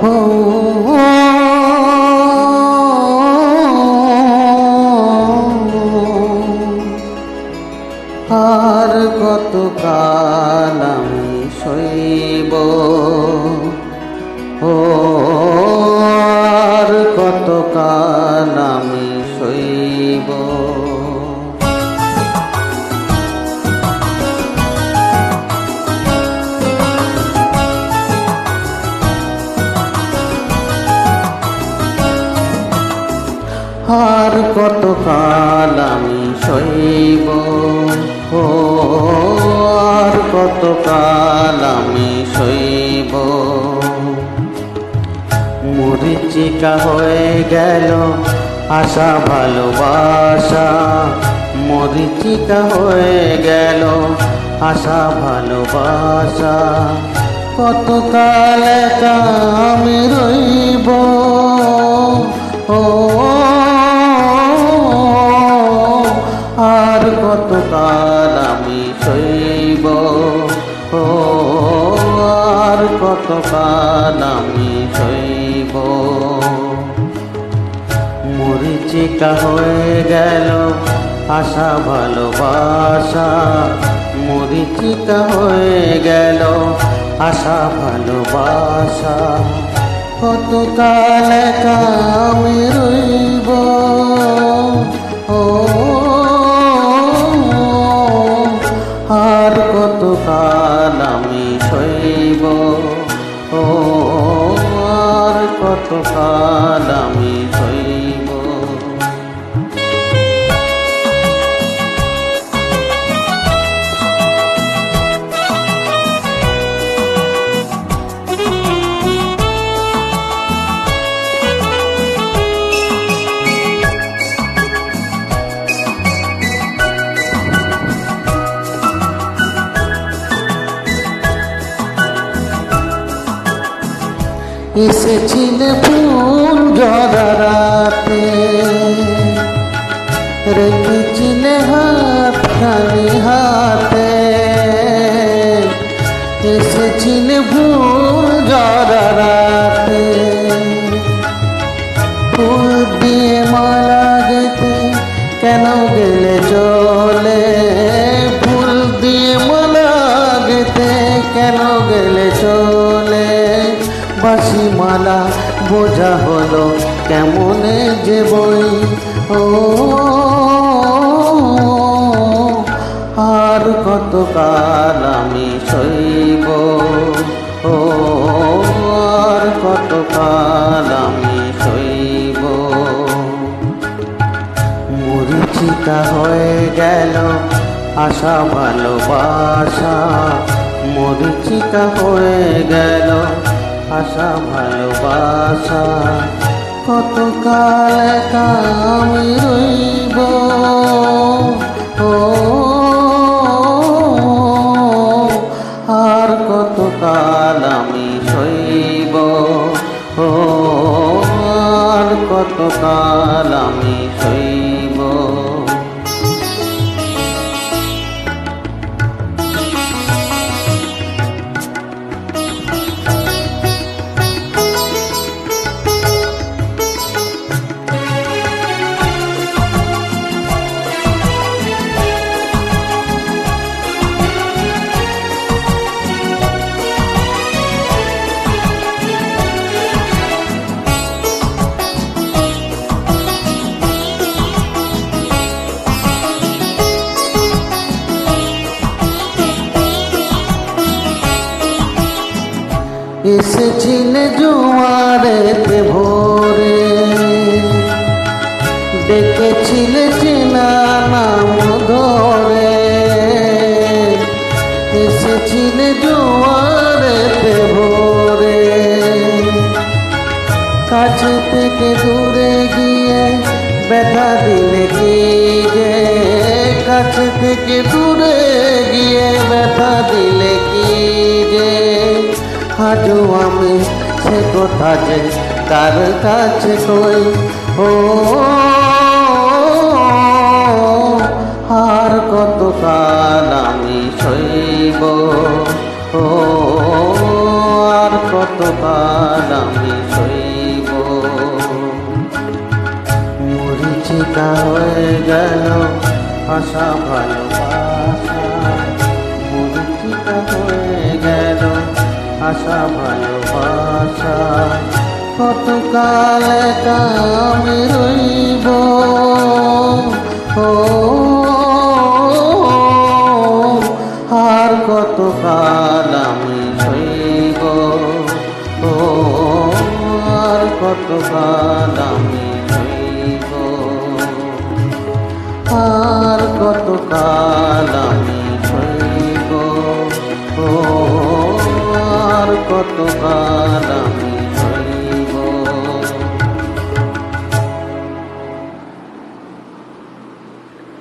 ও আর কতকাল আমি সইব, ও আর কতকাল আমি সইব। আর কতকাল আমি সইব, ও আর কতকাল আমি সইব। মরীচিকা হয়ে গেল আশা ভালোবাসা, মরীচিকা হয়ে গেল আশা ভালোবাসা। কতকাল একা আমি রইব, ও আর কতকাল আমি সইব, ও আর কতকাল আমি সইব। মরীচিকা হয়ে গেল আশা ভালোবাসা, মরীচিকা হয়ে গেল আশা ভালোবাসা। কতকাল একা আমি রইব, ও আর কতকাল আমি সইব, ও আর কতকাল আমি সইব। এসেছিলে ফুল ঝরা রাতে, রেখেছিলে হাতখানি হাতে। এসেছিলে ফুল ঝরা রাতে, ফুল দিয়ে মালা গেঁথে কেন গেলে চলে, ফুল দিয়ে মালা গেঁথে কেন গেলে চলে। বাঁশি মালা বোঝা হলো কেমনে যে বই, ও আর কতকাল আমি সইব, ও আর কতকাল আমি সইব। মরীচিকা হয়ে গেল আশা ভালোবাসা, মরীচিকা হয়ে গেল আশা ভালোবাসা। কতকাল একা আমি রইব, ও আর কতকাল আমি সইব, ও আর কতকাল আমি সইব। এসেছিলে জোয়ারেতে ভোরে, ডেকেছিলে চেনা নাম ধরে। এসেছিলে জোয়ারেতে ভোরে, কাছে থেকে দূরে গিয়ে ব্যথা দিলে কি যে, কাছে থেকে দূরে গিয়ে ব্যথা দিলে কি যে। আজও আমি সে কথা যে কার কাছে কই, ও আর কতকাল আমি সইব, ও আর কতকাল আমি সইব। মরীচিকা হয়ে গেল আশা ভালোবাসা, মরীচিকা হয়ে গেল আশা ভালোবাসা। কতকাল একা আমি রইব, ও আর কতকাল আমি সইব, ও আর কতকাল আমি সইব, আর কতকাল আমি সইব, ও আর কতকাল